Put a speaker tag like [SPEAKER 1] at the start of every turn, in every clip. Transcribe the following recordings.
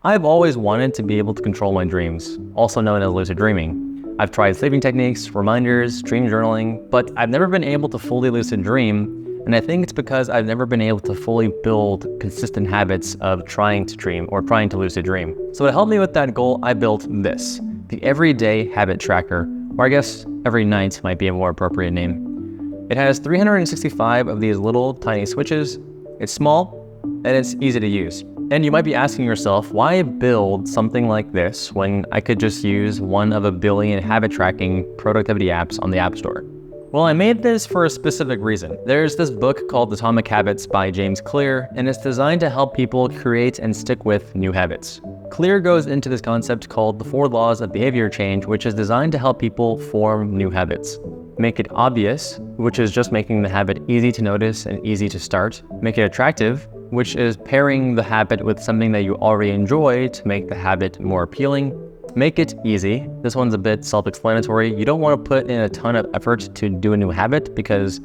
[SPEAKER 1] I've always wanted to be able to control my dreams, also known as lucid dreaming. I've tried sleeping techniques, reminders, dream journaling, but I've never been able to fully lucid dream, and I think it's because I've never been able to fully build consistent habits of trying to dream or trying to lucid dream. So to help me with that goal, I built this, the Everyday Habit Tracker, or I guess every night might be a more appropriate name. It has 365 of these little tiny switches. It's small, and it's easy to use. And you might be asking yourself, why build something like this when I could just use one of a billion habit tracking productivity apps on the App Store? Well, I made this for a specific reason. There's this book called Atomic Habits by James Clear, and it's designed to help people create and stick with new habits. Clear goes into this concept called the 4 laws of behavior change, which is designed to help people form new habits. Make it obvious, which is just making the habit easy to notice and easy to start. Make it attractive, which is pairing the habit with something that you already enjoy to make the habit more appealing. Make it easy. This one's a bit self-explanatory. You don't want to put in a ton of effort to do a new habit because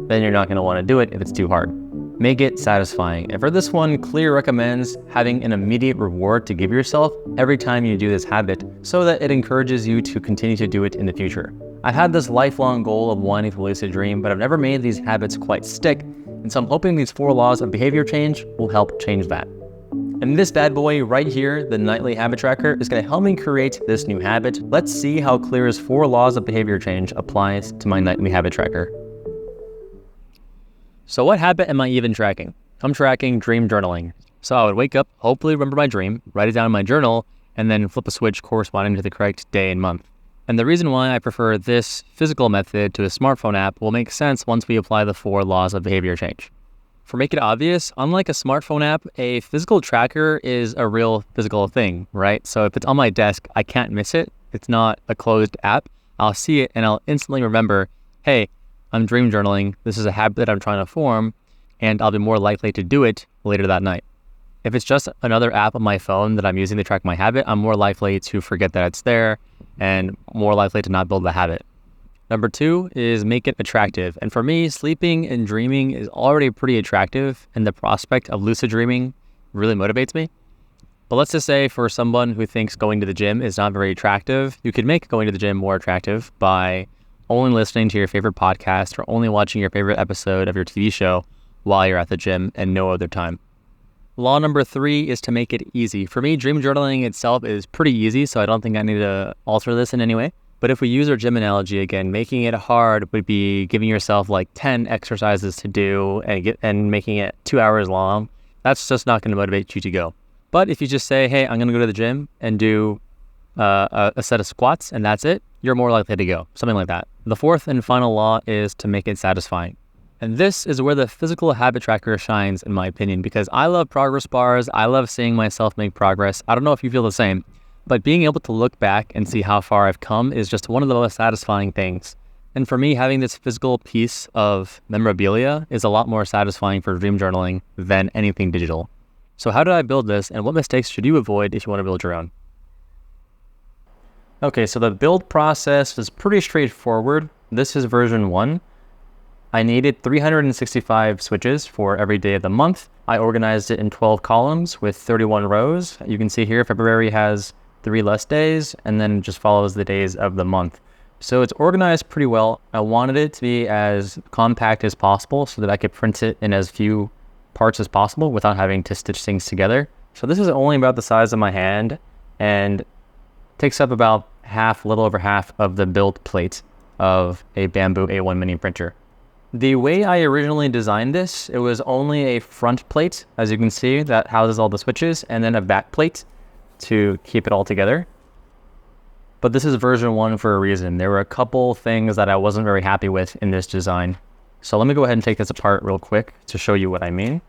[SPEAKER 1] then you're not going to want to do it if it's too hard. Make it satisfying. And for this one, Clear recommends having an immediate reward to give yourself every time you do this habit so that it encourages you to continue to do it in the future. I've had this lifelong goal of wanting to lucid dream, but I've never made these habits quite stick, and so I'm hoping these 4 laws of behavior change will help change that. And this bad boy right here, the Nightly Habit Tracker, is going to help me create this new habit. Let's see how Clear's 4 laws of behavior change applies to my Nightly Habit Tracker. So what habit am I even tracking? I'm tracking dream journaling. So I would wake up, hopefully remember my dream, write it down in my journal, and then flip a switch corresponding to the correct day and month. And the reason why I prefer this physical method to a smartphone app will make sense once we apply the 4 laws of behavior change. For make it obvious, unlike a smartphone app, a physical tracker is a real physical thing, right? So if it's on my desk, I can't miss it. It's not a closed app. I'll see it and I'll instantly remember, hey, I'm dream journaling. This is a habit that I'm trying to form, and I'll be more likely to do it later that night. If it's just another app on my phone that I'm using to track my habit, I'm more likely to forget that it's there and more likely to not build the habit. Number 2 is make it attractive. And for me, sleeping and dreaming is already pretty attractive, and the prospect of lucid dreaming really motivates me. But let's just say for someone who thinks going to the gym is not very attractive, you could make going to the gym more attractive by only listening to your favorite podcast or only watching your favorite episode of your TV show while you're at the gym and no other time. Law number 3 is to make it easy. For me, dream journaling itself is pretty easy, so I don't think I need to alter this in any way. But if we use our gym analogy again, making it hard would be giving yourself like 10 exercises to do and making it 2 hours long. That's just not going to motivate you to go. But if you just say, hey, I'm going to go to the gym and do a set of squats and that's it, you're more likely to go, something like that. The 4th and final law is to make it satisfying. And this is where the physical habit tracker shines, in my opinion, because I love progress bars. I love seeing myself make progress. I don't know if you feel the same, but being able to look back and see how far I've come is just one of the most satisfying things. And for me, having this physical piece of memorabilia is a lot more satisfying for dream journaling than anything digital. So how did I build this, and what mistakes should you avoid if you want to build your own? Okay, so the build process is pretty straightforward. This is version 1. I needed 365 switches for every day of the month. I organized it in 12 columns with 31 rows. You can see here February has 3 less days and then just follows the days of the month. So it's organized pretty well. I wanted it to be as compact as possible so that I could print it in as few parts as possible without having to stitch things together. So this is only about the size of my hand and takes up about a little over half of the build plate of a Bamboo A1 mini printer. The way I originally designed this, it was only a front plate, as you can see, that houses all the switches, and then a back plate to keep it all together. But this is version 1 for a reason. There were a couple things that I wasn't very happy with in this design. So let me go ahead and take this apart real quick to show you what I mean.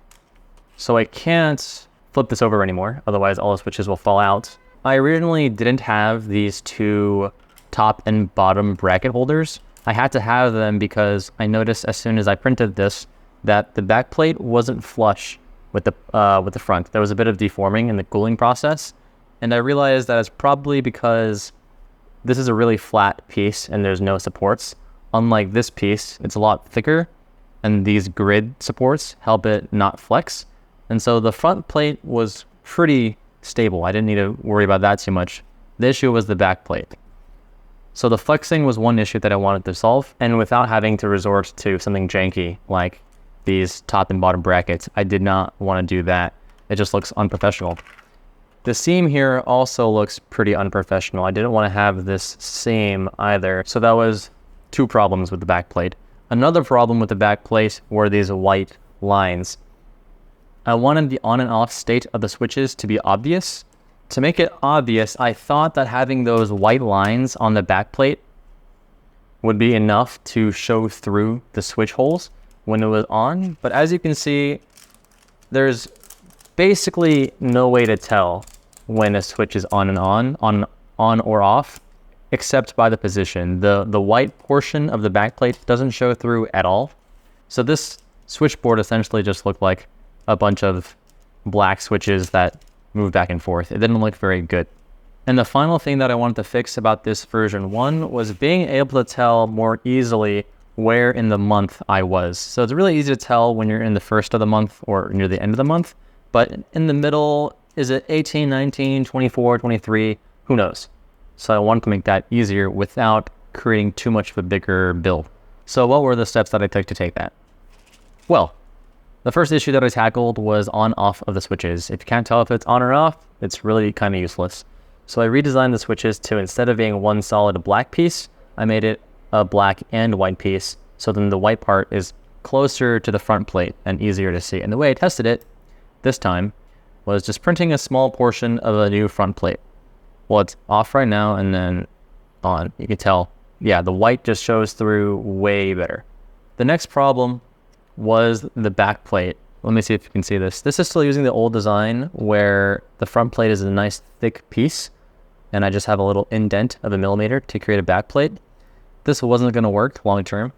[SPEAKER 1] So I can't flip this over anymore, otherwise all the switches will fall out. I originally didn't have these 2 top and bottom bracket holders. I had to have them because I noticed as soon as I printed this that the back plate wasn't flush with the front. There was a bit of deforming in the cooling process, and I realized that it's probably because this is a really flat piece and there's no supports. Unlike this piece, it's a lot thicker, and these grid supports help it not flex. And so the front plate was pretty stable. I didn't need to worry about that too much. The issue was the back plate. So the flexing was one issue that I wanted to solve, and without having to resort to something janky like these top and bottom brackets, I did not want to do that. It just looks unprofessional. The seam here also looks pretty unprofessional. I didn't want to have this seam either. So that was two problems with the back plate. Another problem with the back plate were these white lines. I wanted the on and off state of the switches to be obvious. To make it obvious, I thought that having those white lines on the back plate would be enough to show through the switch holes when it was on. But as you can see, there's basically no way to tell when a switch is on and on or off, except by the position. The white portion of the backplate doesn't show through at all. So this switchboard essentially just looked like a bunch of black switches that move back and forth. It didn't look very good. And the final thing that I wanted to fix about this version 1 was being able to tell more easily where in the month I was. So it's really easy to tell when you're in the first of the month or near the end of the month, but in the middle, is it 18, 19, 24, 23? Who knows? So I wanted to make that easier without creating too much of a bigger build. So what were the steps that I took to take that? Well, the first issue that I tackled was on-off of the switches. If you can't tell if it's on or off, it's really kind of useless. So I redesigned the switches to, instead of being one solid black piece, I made it a black and white piece. So then the white part is closer to the front plate and easier to see. And the way I tested it this time was just printing a small portion of a new front plate. Well, it's off right now and then on. You can tell, yeah, the white just shows through way better. The next problem was the back plate. Let me see if you can see this. This is still using the old design where the front plate is a nice thick piece and I just have a little indent of 1 millimeter to create a back plate. This wasn't going to work long term.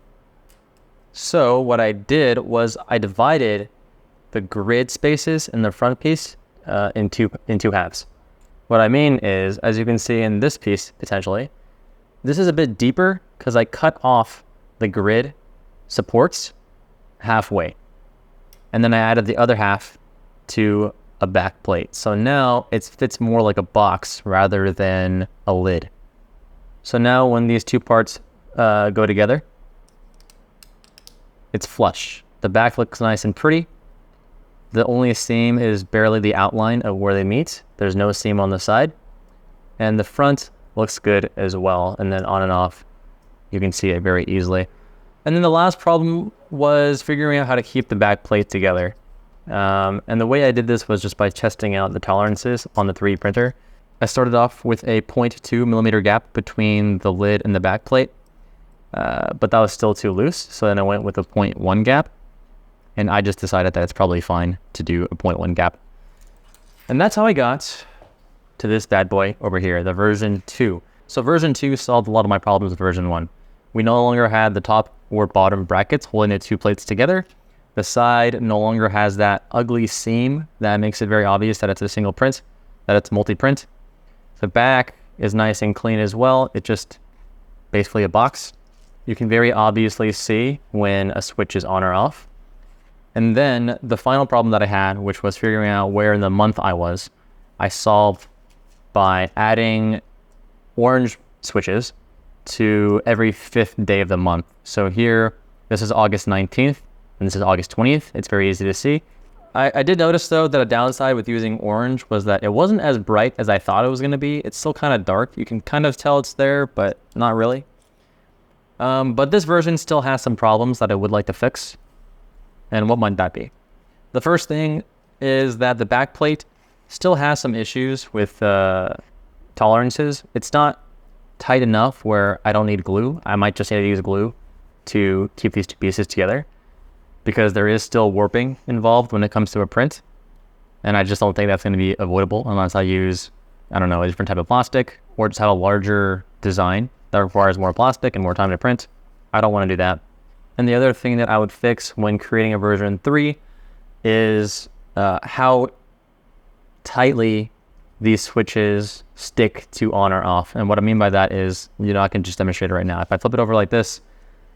[SPEAKER 1] So what I did was I divided the grid spaces in the front piece in two halves. What I mean is, as you can see in this piece, potentially, this is a bit deeper because I cut off the grid supports halfway. And then I added the other half to a back plate. So now it fits more like a box rather than a lid. So now when these two parts go together, it's flush. The back looks nice and pretty. The only seam is barely the outline of where they meet. There's no seam on the side. And the front looks good as well. And then on and off, you can see it very easily. And then the last problem was figuring out how to keep the back plate together. And the way I did this was just by testing out the tolerances on the 3D printer. I started off with a 0.2 millimeter gap between the lid and the back plate, but that was still too loose. So then I went with a 0.1 gap. And I just decided that it's probably fine to do a 0.1 gap. And that's how I got to this bad boy over here, the version 2. So version 2 solved a lot of my problems with version 1. We no longer had the top or bottom brackets holding the two plates together. The side no longer has that ugly seam that makes it very obvious that it's a single print, that it's multi-print. The back is nice and clean as well. It's just basically a box. You can very obviously see when a switch is on or off. And then the final problem that I had, which was figuring out where in the month I was, I solved by adding orange switches to every 5th day of the month. So here, this is August 19th, and this is August 20th. It's very easy to see. I did notice, though, that a downside with using orange was that it wasn't as bright as I thought it was going to be. It's still kind of dark. You can kind of tell it's there, but not really. But this version still has some problems that I would like to fix. And what might that be? The first thing is that the back plate still has some issues with tolerances. It's not tight enough where I don't need glue. I might just need to use glue to keep these two pieces together because there is still warping involved when it comes to a print. And I just don't think that's going to be avoidable unless I use, I don't know, a different type of plastic or just have a larger design that requires more plastic and more time to print. I don't want to do that. And the other thing that I would fix when creating a version 3 is how tightly these switches stick to on or off. And what I mean by that is, I can just demonstrate it right now. If I flip it over like this,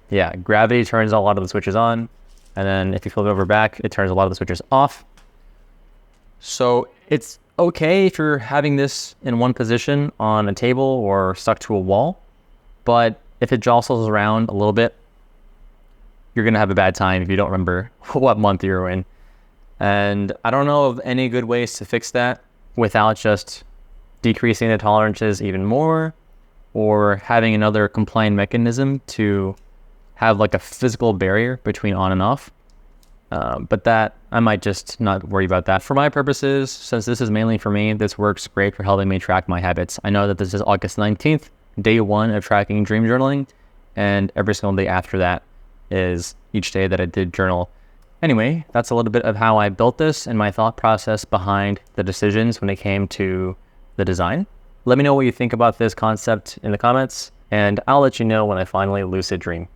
[SPEAKER 1] yeah, gravity turns a lot of the switches on. And then if you flip it over back, it turns a lot of the switches off. So it's okay if you're having this in one position on a table or stuck to a wall, but if it jostles around a little bit, you're going to have a bad time if you don't remember what month you're in. And I don't know of any good ways to fix that without just decreasing the tolerances even more or having another compliant mechanism to have like a physical barrier between on and off. But that, I might just not worry about that. For my purposes, since this is mainly for me, this works great for helping me track my habits. I know that this is August 19th, day 1 of tracking dream journaling, and every single day after that is each day that I did journal. Anyway, that's a little bit of how I built this and my thought process behind the decisions when it came to the design. Let me know what you think about this concept in the comments, and I'll let you know when I finally lucid dream.